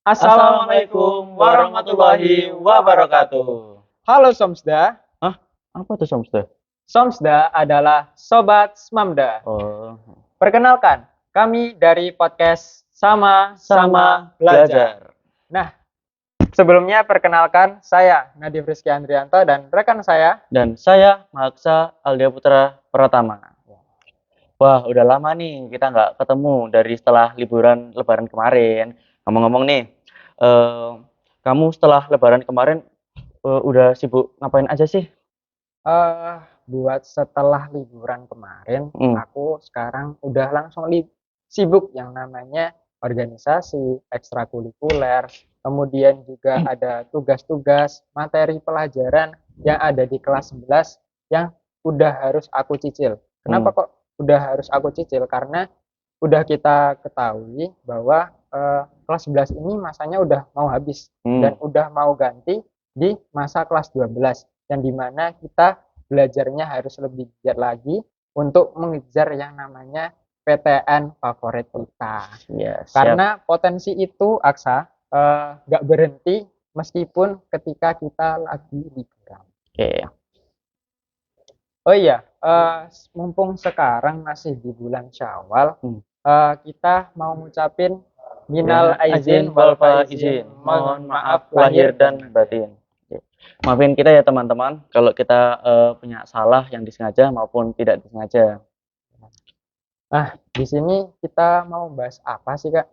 Assalamualaikum warahmatullahi wabarakatuh. Halo Somsda, Hah? Apa tuh Samsta? Somsda adalah Sobat Smamda. Oh, Perkenalkan, kami dari podcast Sama-Sama Belajar. Nah, sebelumnya perkenalkan saya Nadif Rizky Andrianto dan rekan saya. dan saya Mahaksa Aldia Putra Pratama. Wah, udah lama nih kita nggak ketemu dari setelah liburan Lebaran kemarin. Ngomong-ngomong nih, eh, kamu setelah Lebaran kemarin udah sibuk ngapain aja sih? eh Buat setelah liburan kemarin, Hmm. aku sekarang udah langsung sibuk yang namanya organisasi, ekstrakurikuler, kemudian juga ada tugas-tugas materi pelajaran yang ada di kelas 11 yang udah harus aku cicil. Hmm. Kenapa kok udah harus aku cicil? Karena udah kita ketahui bahwa kelas 11 ini masanya udah mau habis dan udah mau ganti di masa kelas 12 yang dimana kita belajarnya harus lebih giat lagi untuk mengejar yang namanya PTN favorit kita. Ya, siap. Karena potensi itu Aksa nggak berhenti meskipun ketika kita lagi liburan. Oke. Oh iya, mumpung sekarang masih di bulan Syawal, kita mau ngucapin minal aizin wal faizin. Mohon maaf lahir dan batin. Oke. Maafin kita ya teman-teman kalau kita punya salah yang disengaja maupun tidak disengaja. Nah, di sini kita mau bahas apa sih, Kak?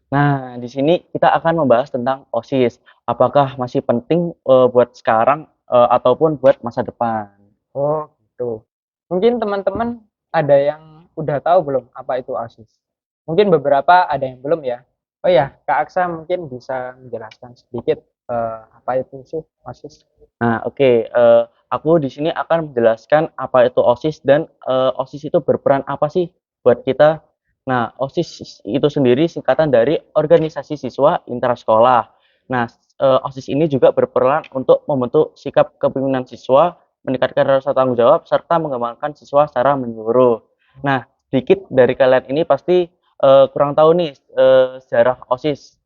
Nah, di sini kita akan membahas tentang OSIS. Apakah masih penting buat sekarang ataupun buat masa depan? Oh, gitu. Mungkin teman-teman ada yang udah tahu belum apa itu OSIS? Mungkin beberapa ada yang belum ya. Oh ya, Kak Aksa mungkin bisa menjelaskan sedikit apa itu sih OSIS? Nah, oke. Aku di sini akan menjelaskan apa itu OSIS dan OSIS itu berperan apa sih buat kita. Nah, OSIS itu sendiri singkatan dari Organisasi Siswa Intrasekolah. Nah, OSIS ini juga berperan untuk membentuk sikap kepemimpinan siswa, meningkatkan rasa tanggung jawab, serta mengembangkan siswa secara menyeluruh. Nah, sedikit dari kalian ini pasti kurang tahu nih sejarah OSIS.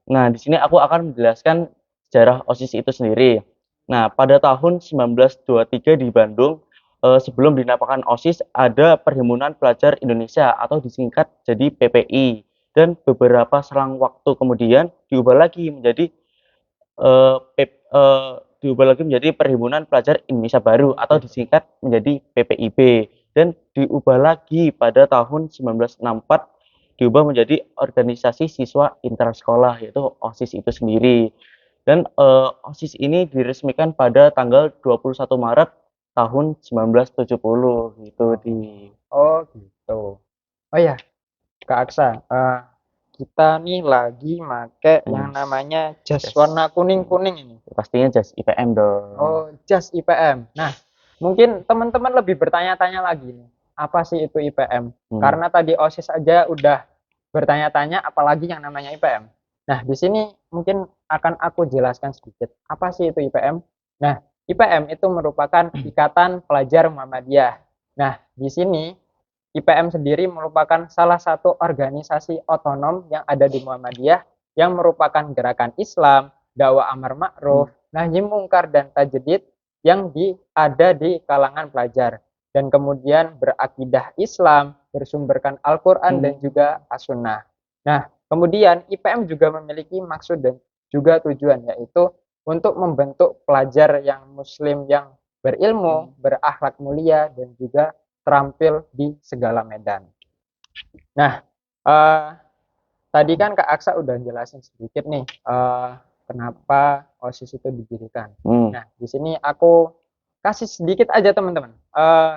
Nah, di sini aku akan menjelaskan sejarah OSIS itu sendiri. Nah, pada tahun 1923 di Bandung, sebelum dinamakan OSIS, ada Perhimpunan Pelajar Indonesia atau disingkat jadi PPI. Dan beberapa selang waktu kemudian diubah lagi menjadi eh, P- eh, Perhimpunan Pelajar Indonesia Baru atau disingkat menjadi PPIB. Dan diubah lagi pada tahun 1964 diubah menjadi Organisasi Siswa Intrasekolah yaitu OSIS itu sendiri. Dan OSIS ini diresmikan pada tanggal 21 Maret tahun 1970 gitu di. Oh, gitu. Oh ya, Kak Aksa, kita nih lagi make yang namanya jas warna kuning-kuning ini. Pastinya jas IPM dong. Oh, jas IPM. Nah, mungkin teman-teman lebih bertanya-tanya lagi nih, apa sih itu IPM? Karena tadi OSIS aja udah bertanya-tanya, apalagi yang namanya IPM. Nah, di sini mungkin akan aku jelaskan sedikit, apa sih itu IPM? Nah, IPM itu merupakan Ikatan Pelajar Muhammadiyah. Nah, di sini IPM sendiri merupakan salah satu organisasi otonom yang ada di Muhammadiyah yang merupakan gerakan Islam, dakwah amar ma'ruf, nahi mungkar dan tajdid yang ada di kalangan pelajar dan kemudian berakidah Islam, bersumberkan Al-Qur'an dan juga As-Sunnah. Nah, kemudian IPM juga memiliki maksud dan juga tujuan yaitu untuk membentuk pelajar yang muslim yang berilmu, berakhlak mulia dan juga terampil di segala medan. Nah, tadi kan Kak Aksa udah jelasin sedikit nih kenapa OSIS itu didirikan. Nah, di sini aku kasih sedikit aja teman-teman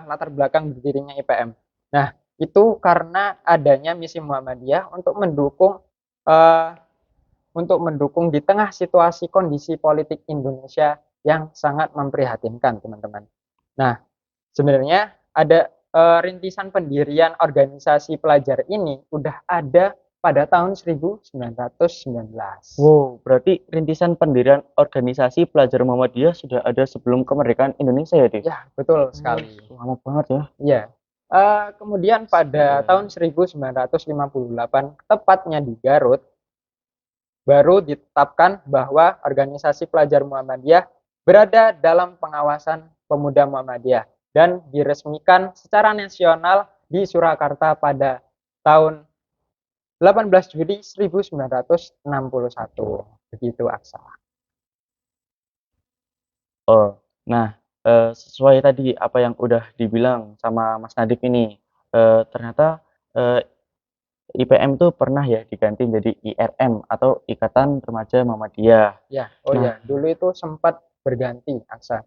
latar belakang berdirinya IPM. Nah, itu karena adanya misi Muhammadiyah untuk mendukung di tengah situasi kondisi politik Indonesia yang sangat memprihatinkan, teman-teman. Nah, sebenarnya ada rintisan pendirian organisasi pelajar ini udah ada pada tahun 1919. Wow, berarti rintisan pendirian organisasi pelajar Muhammadiyah sudah ada sebelum kemerdekaan Indonesia ya, Dik? Ya, betul sekali. Lama banget ya. Iya. Kemudian pada tahun 1958, tepatnya di Garut, baru ditetapkan bahwa organisasi pelajar Muhammadiyah berada dalam pengawasan pemuda Muhammadiyah dan diresmikan secara nasional di Surakarta pada tahun 18 Juli 1961. Begitu, Aksa. Oh, nah, sesuai tadi apa yang udah dibilang sama Mas Nadif ini, ternyata, IPM tuh pernah ya diganti jadi IRM atau Ikatan Remaja Muhammadiyah. Ya, Nah, ya, dulu itu sempat berganti, Aksa.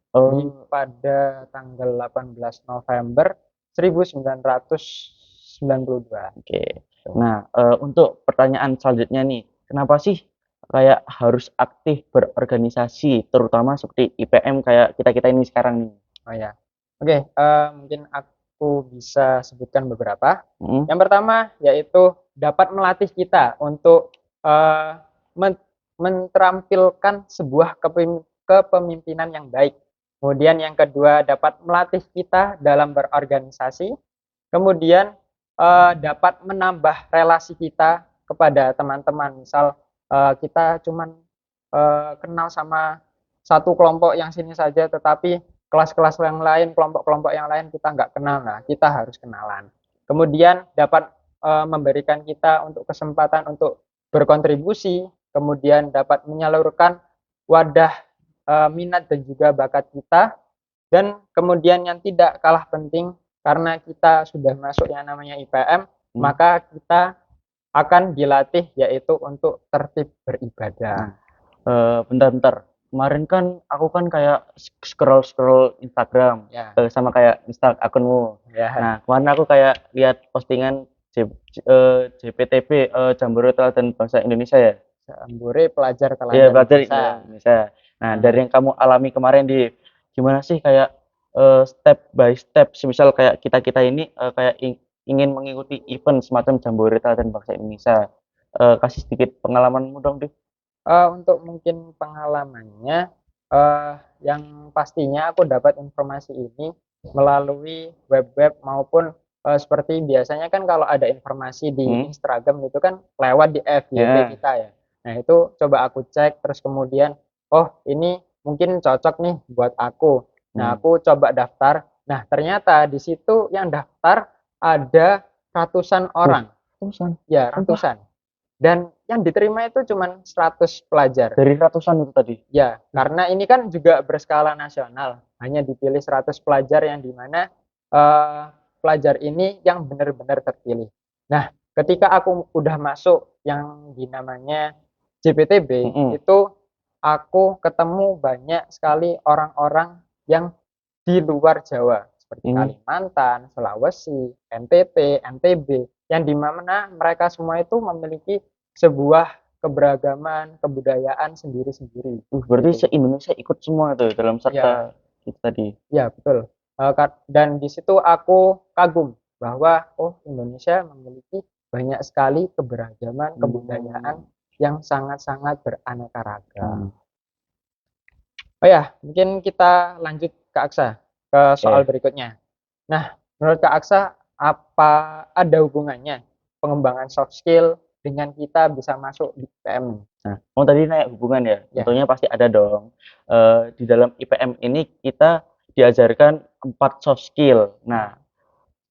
Pada tanggal 18 November 1992. oke. Nah, untuk pertanyaan selanjutnya nih, kenapa sih kayak harus aktif berorganisasi, terutama seperti IPM kayak kita-kita ini sekarang nih? Oh ya. Oke, mungkin aku bisa sebutkan beberapa. Mhm. Yang pertama yaitu dapat melatih kita untuk menterampilkan sebuah kepemimpinan yang baik. Kemudian yang kedua dapat melatih kita dalam berorganisasi. Kemudian dapat menambah relasi kita kepada teman-teman. Misal kita cuman kenal sama satu kelompok yang sini saja, tetapi kelas-kelas yang lain, kelompok-kelompok yang lain kita nggak kenal. Nah, kita harus kenalan. Kemudian dapat memberikan kita untuk kesempatan untuk berkontribusi, kemudian dapat menyalurkan wadah minat dan juga bakat kita, dan kemudian yang tidak kalah penting, karena kita sudah masuk yang namanya IPM, maka kita akan dilatih yaitu untuk tertib beribadah. Bentar. Kemarin kan aku kan kayak scroll Instagram, Ya. sama kayak akunmu. Ya. Nah, kemarin aku kayak lihat postingan JPTB, Jambore Teladan Bangsa Indonesia ya. Jambore Pelajar Teladan Iya, Pelajar Bangsa Indonesia. Nah, dari yang kamu alami kemarin gimana sih kayak step by step, semisal kayak kita ini kayak ingin mengikuti event semacam Jambore Teladan Bangsa Indonesia. Kasih sedikit pengalamanmu dong, Div. Untuk mungkin pengalamannya, yang pastinya aku dapat informasi ini melalui web-web maupun seperti biasanya kan kalau ada informasi di Instagram itu kan lewat di FYP kita ya. Nah, itu coba aku cek, terus kemudian, oh ini mungkin cocok nih buat aku. Nah, aku coba daftar. Nah, ternyata di situ yang daftar ada ratusan orang. Ratusan? Ya, ratusan. Dan yang diterima itu cuma 100 pelajar. Dari ratusan itu tadi? Ya, karena ini kan juga berskala nasional. Hanya dipilih 100 pelajar yang dimana pelajar ini yang benar-benar terpilih. Nah, ketika aku udah masuk yang dinamanya JPTB, itu aku ketemu banyak sekali orang-orang yang di luar Jawa. Seperti Kalimantan, Sulawesi, NTT, NTB, yang dimana mereka semua itu memiliki sebuah keberagaman, kebudayaan sendiri-sendiri. Berarti se-Indonesia ikut semua tuh dalam serta itu tadi? Ya, betul. Dan di situ aku kagum bahwa Indonesia memiliki banyak sekali keberagaman, kebudayaan yang sangat-sangat beraneka ragam. Oh ya, mungkin kita lanjut ke Aksa, ke soal berikutnya. Nah, menurut Kak Aksa, apa ada hubungannya pengembangan soft skill dengan kita bisa masuk di IPM? Nah, kamu tadi nanya hubungan ya? Tentunya pasti ada dong. Di dalam IPM ini kita diajarkan 4 soft skill. Nah,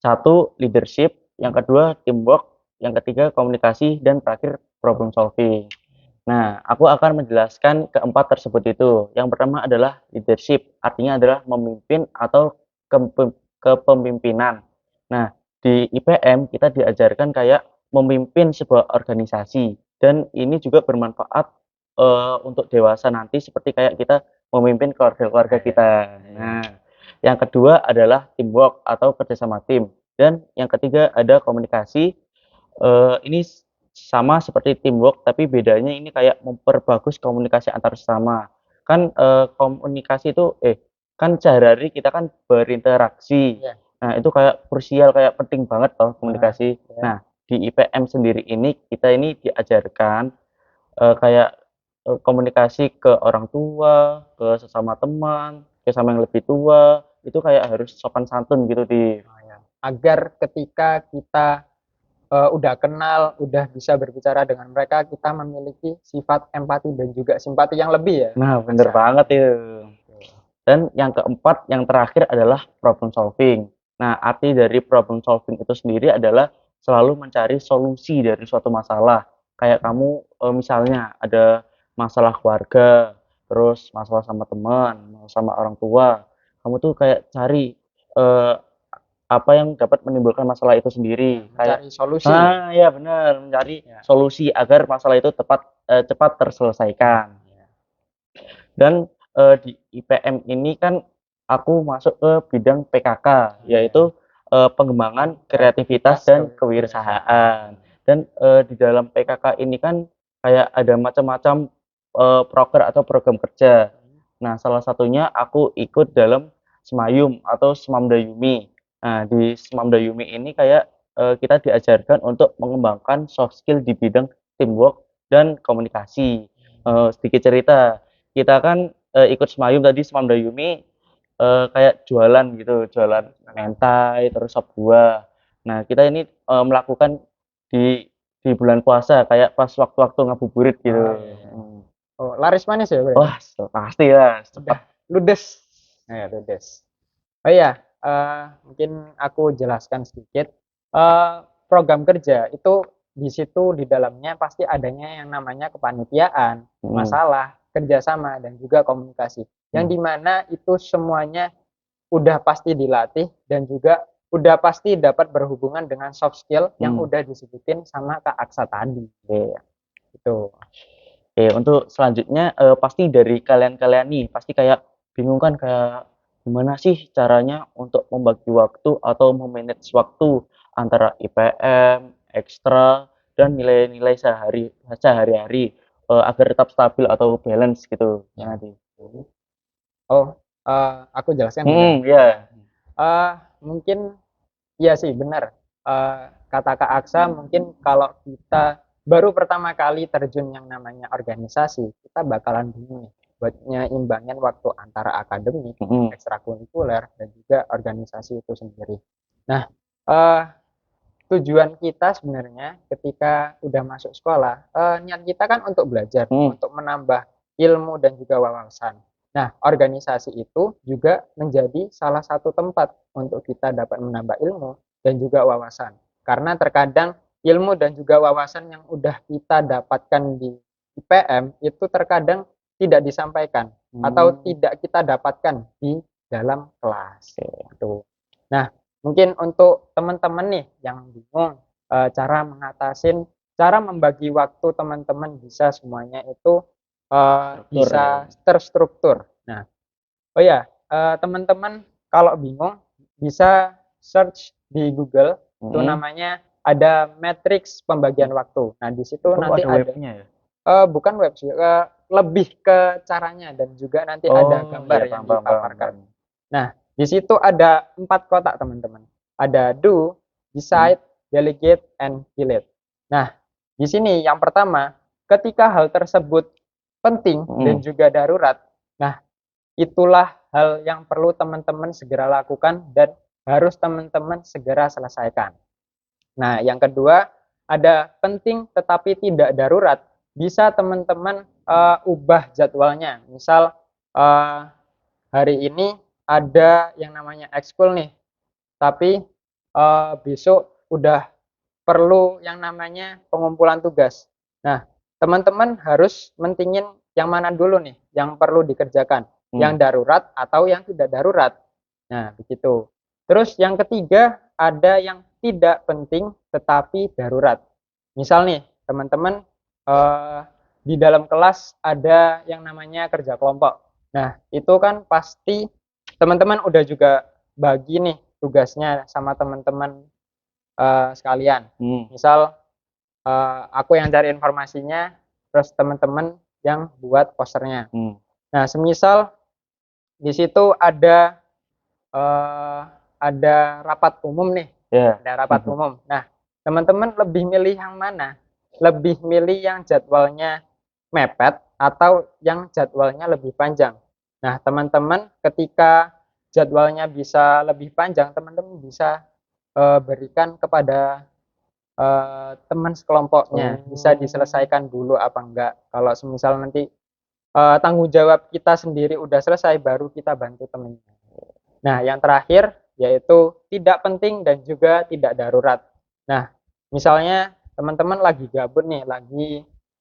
1 leadership, yang kedua teamwork, yang ketiga komunikasi, dan terakhir problem solving. Nah, aku akan menjelaskan keempat tersebut itu. Yang pertama adalah leadership, artinya adalah memimpin atau kepemimpinan. Nah, di IPM kita diajarkan kayak memimpin sebuah organisasi, dan ini juga bermanfaat untuk dewasa nanti, seperti kayak kita memimpin keluarga-keluarga kita. Nah, yang kedua adalah teamwork atau kerjasama tim, dan yang ketiga ada komunikasi. Ini sama seperti teamwork, tapi bedanya ini kayak memperbagus komunikasi antar sesama. Kan komunikasi itu kan sehari-hari kita kan berinteraksi. Nah, itu kayak krusial, kayak penting banget loh komunikasi. Nah, di IPM sendiri ini kita ini diajarkan kayak komunikasi ke orang tua, ke sesama teman, ke sama yang lebih tua, itu kayak harus sopan santun gitu agar ketika kita udah kenal, udah bisa berbicara dengan mereka, kita memiliki sifat empati dan juga simpati yang lebih ya. Nah, Mas bener ya. banget itu. Dan yang keempat, yang terakhir adalah problem solving. Nah, arti dari problem solving itu sendiri adalah selalu mencari solusi dari suatu masalah. Kayak kamu misalnya ada masalah keluarga, terus masalah sama teman, masalah sama orang tua. Kamu tuh kayak cari eh, apa yang dapat menimbulkan masalah itu Ya, sendiri. Kayak, mencari solusi ya. ya benar, mencari Ya. solusi agar masalah itu cepat terselesaikan. Ya. Dan di IPM ini kan aku masuk ke bidang PKK, yaitu pengembangan kreativitas dan kewirausahaan. Dan di dalam PKK ini kan kayak ada macam-macam proker atau program kerja. Nah, salah satunya aku ikut dalam Semayum atau Semamdayumi. Nah, di Semamdayumi ini kayak kita diajarkan untuk mengembangkan soft skill di bidang teamwork dan komunikasi. Sedikit cerita, kita kan ikut Semayum tadi Semamdayumi kayak jualan gitu, jualan mentai terus sop buah. Nah, kita ini melakukan di bulan puasa kayak pas waktu-waktu ngabuburit gitu. Oh, iya. Oh, laris manis ya, Bro? Wah, pasti lah, Udah cepat. ludes. Nah, ya, ludes. Oh iya, mungkin aku jelaskan sedikit. Program kerja itu di situ di dalamnya pasti adanya yang namanya kepanitiaan, masalah, kerjasama, dan juga komunikasi. Yang dimana itu semuanya udah pasti dilatih dan juga udah pasti dapat berhubungan dengan soft skill yang udah disebutin sama Kak Aksa tadi. Iya. Itu. Oke, untuk selanjutnya pasti dari kalian-kalian nih pasti kayak bingung kan kayak gimana sih caranya untuk membagi waktu atau memanage waktu antara IPM, ekstra, dan nilai-nilai sehari-hari agar tetap stabil atau balance gitu. Ya. Nanti. Oh, aku jelaskan juga. Ya. Mungkin iya sih benar. Kata Kak Aksa mungkin kalau kita baru pertama kali terjun yang namanya organisasi, kita bakalan bingung nih buat nyimbangin waktu antara akademik, ekstrakurikuler, dan juga organisasi itu sendiri. Nah, eh, tujuan kita sebenarnya ketika udah masuk sekolah, niat kita kan untuk belajar, untuk menambah ilmu dan juga wawasan. Nah, organisasi itu juga menjadi salah satu tempat untuk kita dapat menambah ilmu dan juga wawasan. Karena terkadang ilmu dan juga wawasan yang udah kita dapatkan di IPM itu terkadang tidak disampaikan atau tidak kita dapatkan di dalam kelas. Gitu. Nah, mungkin untuk teman-teman nih yang bingung cara membagi waktu teman-teman bisa semuanya itu bisa terstruktur. Nah, oh ya, teman-teman kalau bingung bisa search di Google, itu namanya ada matriks pembagian waktu. Nah, di situ nanti ada webnya ya? bukan web sih, lebih ke caranya dan juga nanti ada gambar yang dipaparkan. Nah, di situ ada 4 kotak, teman-teman. Ada do, decide, delegate, and delete. Nah, di sini yang pertama, ketika hal tersebut penting dan juga darurat, nah, itulah hal yang perlu teman-teman segera lakukan dan harus teman-teman segera selesaikan. Nah, yang kedua, ada penting tetapi tidak darurat. Bisa teman-teman ubah jadwalnya. Misal hari ini ada yang namanya ekskul nih, tapi besok udah perlu yang namanya pengumpulan tugas. Nah, teman-teman harus mentingin yang mana dulu nih, yang perlu dikerjakan, yang darurat atau yang tidak darurat. Nah, begitu. Terus yang ketiga, ada yang tidak penting tetapi darurat. Misal nih, teman-teman di dalam kelas ada yang namanya kerja kelompok. Nah, itu kan pasti teman-teman udah juga bagi nih tugasnya sama teman-teman sekalian. Misal aku yang cari informasinya, terus teman-teman yang buat posternya. Nah, semisal di situ ada rapat umum nih, ada rapat umum. Nah, teman-teman lebih milih yang mana? Lebih milih yang jadwalnya mepet atau yang jadwalnya lebih panjang? Nah, teman-teman ketika jadwalnya bisa lebih panjang, teman-teman bisa berikan kepada teman sekelompoknya bisa Oh. diselesaikan dulu apa enggak. Kalau semisal nanti tanggung jawab kita sendiri udah selesai, baru kita bantu temennya. Nah, yang terakhir yaitu tidak penting dan juga tidak darurat. Nah, misalnya teman-teman lagi gabut nih,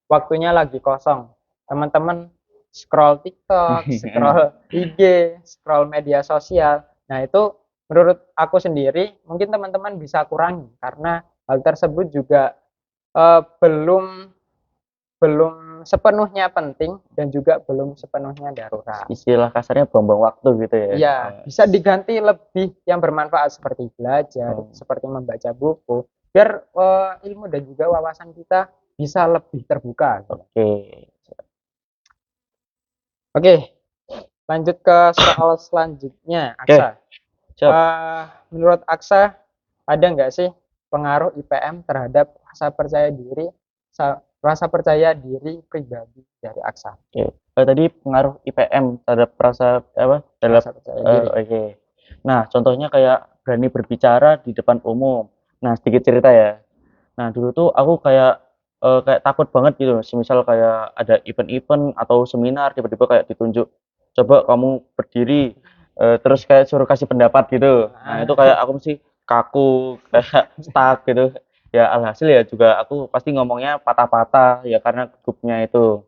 waktunya lagi kosong. Teman-teman scroll TikTok, scroll IG, scroll media sosial. Nah, itu menurut aku sendiri mungkin teman-teman bisa kurangi karena hal tersebut juga belum belum sepenuhnya penting dan juga belum sepenuhnya darurat. Istilah kasarnya buang-buang waktu gitu ya. Iya, bisa diganti lebih yang bermanfaat seperti belajar, Oh. seperti membaca buku, biar ilmu dan juga wawasan kita bisa lebih terbuka. Oke. Oke, lanjut ke soal selanjutnya, Oke, Aksa. siap. Menurut Aksa, ada nggak sih pengaruh IPM terhadap rasa percaya diri pribadi dari Aksa? Oke. Tadi pengaruh IPM terhadap rasa apa? Terhadap Rasa percaya diri. oke. Nah, contohnya kayak berani berbicara di depan umum. Nah, sedikit cerita ya. Nah, dulu tuh aku kayak takut banget gitu. Semisal kayak ada event-event atau seminar tiba-tiba kayak ditunjuk, coba kamu berdiri, terus kayak suruh kasih pendapat gitu. Nah, itu kayak aku mesti kaku, kayak stuck gitu. Ya alhasil ya juga aku pasti ngomongnya patah-patah ya karena grupnya itu.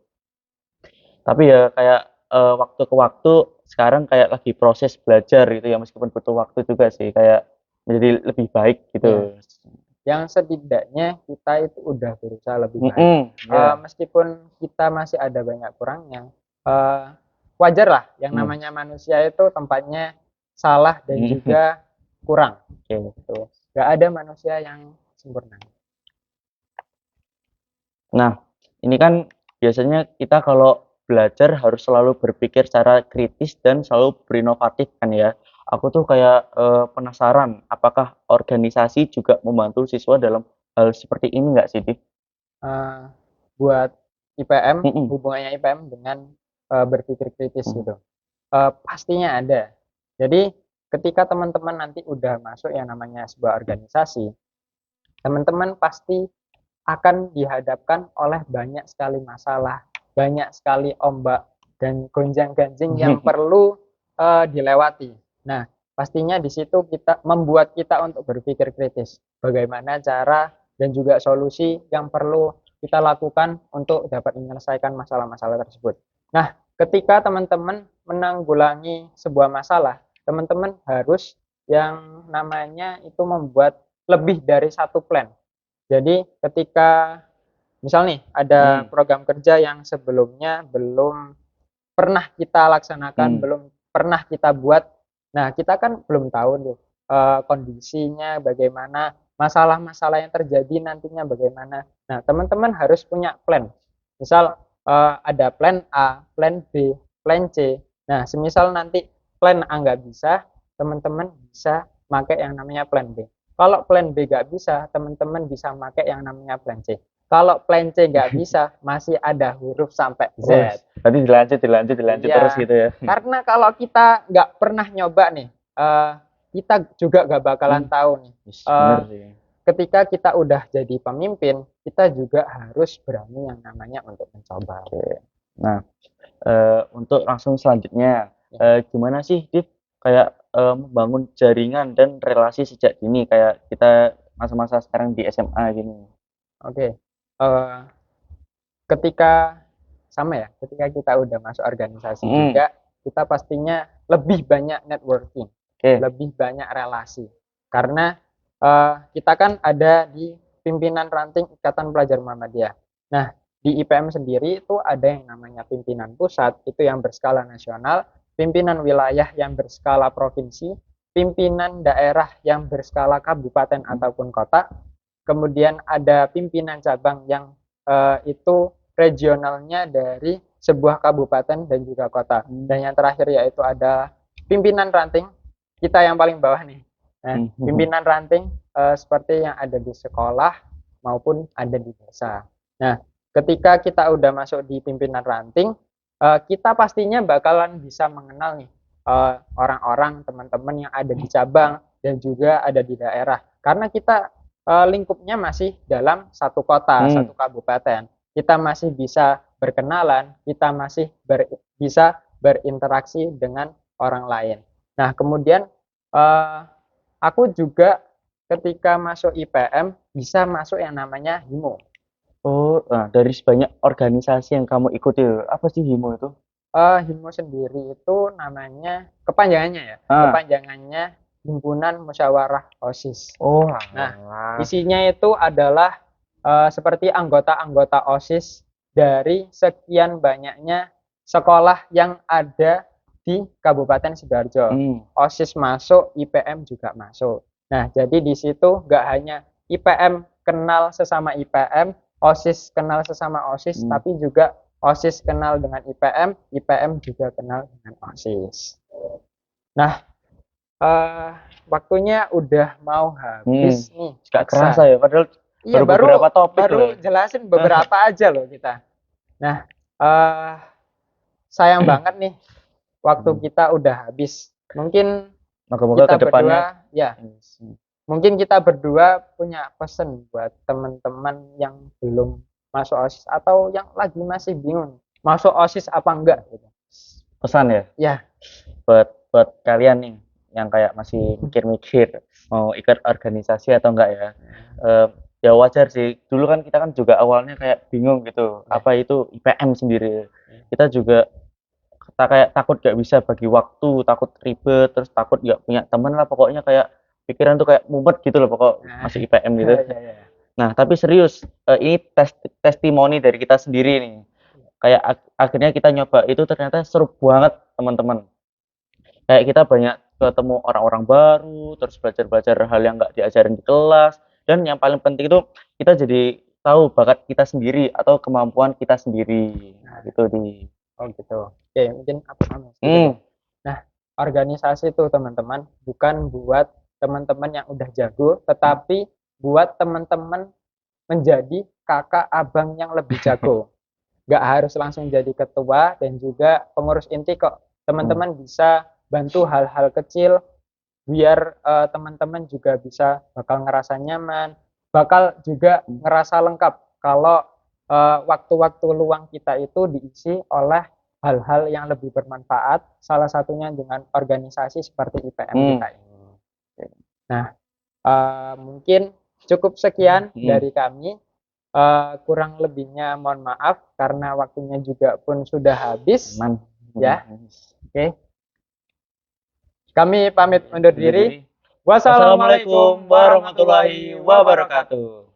Tapi ya kayak waktu ke waktu sekarang kayak lagi proses belajar gitu ya meskipun butuh waktu juga sih kayak menjadi lebih baik Ya, gitu. yang setidaknya kita itu udah berusaha lebih baik. Ya. Meskipun kita masih ada banyak kurangnya, wajar lah yang namanya manusia itu tempatnya salah dan juga kurang. Oke. Gitu. Gak ada manusia yang sempurna. Nah, ini kan biasanya kita kalau belajar harus selalu berpikir secara kritis dan selalu berinovatif kan ya. Aku tuh kayak penasaran, apakah organisasi juga membantu siswa dalam hal seperti ini nggak sih, Dik? Uh, buat IPM, Mm-mm. hubungannya IPM dengan berpikir kritis Mm. gitu. Pastinya ada. Jadi ketika teman-teman nanti udah masuk yang namanya sebuah organisasi, teman-teman pasti akan dihadapkan oleh banyak sekali masalah, banyak sekali ombak dan gonjang-ganjing yang perlu dilewati. Nah, pastinya di situ kita membuat kita untuk berpikir kritis. Bagaimana cara dan juga solusi yang perlu kita lakukan untuk dapat menyelesaikan masalah-masalah tersebut. Nah, ketika teman-teman menanggulangi sebuah masalah, teman-teman harus yang namanya itu membuat lebih dari satu plan. Jadi ketika misal nih ada program kerja yang sebelumnya belum pernah kita laksanakan, belum pernah kita buat. Nah, kita kan belum tahu nih kondisinya bagaimana, masalah-masalah yang terjadi nantinya bagaimana. Nah, teman-teman harus punya plan. Misal ada plan A, plan B, plan C. Nah, semisal nanti plan A nggak bisa, teman-teman bisa pakai yang namanya plan B. Kalau plan B nggak bisa, teman-teman bisa pakai yang namanya plan C. Kalau plan C nggak bisa, masih ada huruf sampai Z. Berarti dilanjut Iya, terus gitu ya. karena kalau kita nggak pernah nyoba nih, kita juga nggak bakalan tahu nih. Bener sih. Ketika kita udah jadi pemimpin, kita juga harus berani yang namanya untuk mencoba. Oke. Nah, untuk langsung selanjutnya, gimana sih, Div, kayak membangun jaringan dan relasi sejak dini kayak kita masa-masa sekarang di SMA gini. Oke, ketika sama ya, ketika kita udah masuk organisasi juga, kita pastinya lebih banyak networking, lebih banyak relasi. Karena kita kan ada di pimpinan ranting Ikatan Pelajar Muhammadiyah. Nah, di IPM sendiri itu ada yang namanya pimpinan pusat, itu yang berskala nasional, pimpinan wilayah yang berskala provinsi, pimpinan daerah yang berskala kabupaten ataupun kota, kemudian ada pimpinan cabang yang itu regionalnya dari sebuah kabupaten dan juga kota. Dan yang terakhir yaitu ada pimpinan ranting, kita yang paling bawah nih. Nah, pimpinan ranting seperti yang ada di sekolah maupun ada di desa. Nah, ketika kita udah masuk di pimpinan ranting, kita pastinya bakalan bisa mengenal nih orang-orang, teman-teman yang ada di cabang dan juga ada di daerah. Karena kita lingkupnya masih dalam satu kota, satu kabupaten. Kita masih bisa berkenalan, kita masih bisa berinteraksi dengan orang lain. Nah, kemudian aku juga ketika masuk IPM bisa masuk yang namanya HIMO. Oh, nah, dari sebanyak organisasi yang kamu ikuti, apa sih HIMO itu? HIMO sendiri itu namanya kepanjangannya ya. Ah. Kepanjangannya Himpunan Musyawarah OSIS. Oh, nah, isinya itu adalah seperti anggota-anggota OSIS dari sekian banyaknya sekolah yang ada di Kabupaten Sidoarjo. OSIS masuk, IPM juga masuk. Nah, jadi di situ nggak hanya IPM kenal sesama IPM, OSIS kenal sesama OSIS, tapi juga OSIS kenal dengan IPM, IPM juga kenal dengan OSIS. Nah, waktunya udah mau habis nih. Gak kerasa ya, padahal iya, baru beberapa topik baru jelasin beberapa aja loh kita. Nah, sayang banget nih waktu kita udah habis. Mungkin moga-moga kita berdua ya. Mungkin kita berdua punya pesan buat teman-teman yang belum masuk OSIS atau yang lagi masih bingung masuk OSIS apa enggak gitu. Pesan ya? Ya. Buat kalian nih yang kayak masih mikir-mikir mau ikut organisasi atau enggak ya. Ya wajar sih. Dulu kan kita kan juga awalnya kayak bingung gitu. Apa itu IPM sendiri. Kita juga kayak takut gak bisa bagi waktu, takut ribet, terus takut gak punya teman lah, pokoknya kayak pikiran tuh kayak mumet gitu loh pokok masuk IPM gitu. Nah, tapi serius, ini testimoni dari kita sendiri nih. Kayak akhirnya kita nyoba itu ternyata seru banget teman-teman. Kayak kita banyak ketemu orang-orang baru, terus belajar-belajar hal yang nggak diajarin di kelas, dan yang paling penting itu kita jadi tahu bakat kita sendiri atau kemampuan kita sendiri. Nah, gitu di. Oh gitu. Oke, mungkin aku sama. Nah, organisasi itu teman-teman bukan buat teman-teman yang udah jago, tetapi buat teman-teman menjadi kakak abang yang lebih jago. Gak harus langsung jadi ketua dan juga pengurus inti kok. Teman-teman bisa bantu hal-hal kecil biar teman-teman juga bisa bakal ngerasa nyaman, bakal juga ngerasa lengkap kalau waktu-waktu luang kita itu diisi oleh hal-hal yang lebih bermanfaat, salah satunya dengan organisasi seperti IPM kita ini. Nah, mungkin cukup sekian dari kami. Kurang lebihnya mohon maaf karena waktunya juga pun sudah habis. Ya, oke. Kami pamit undur diri. Wassalamualaikum warahmatullahi wabarakatuh.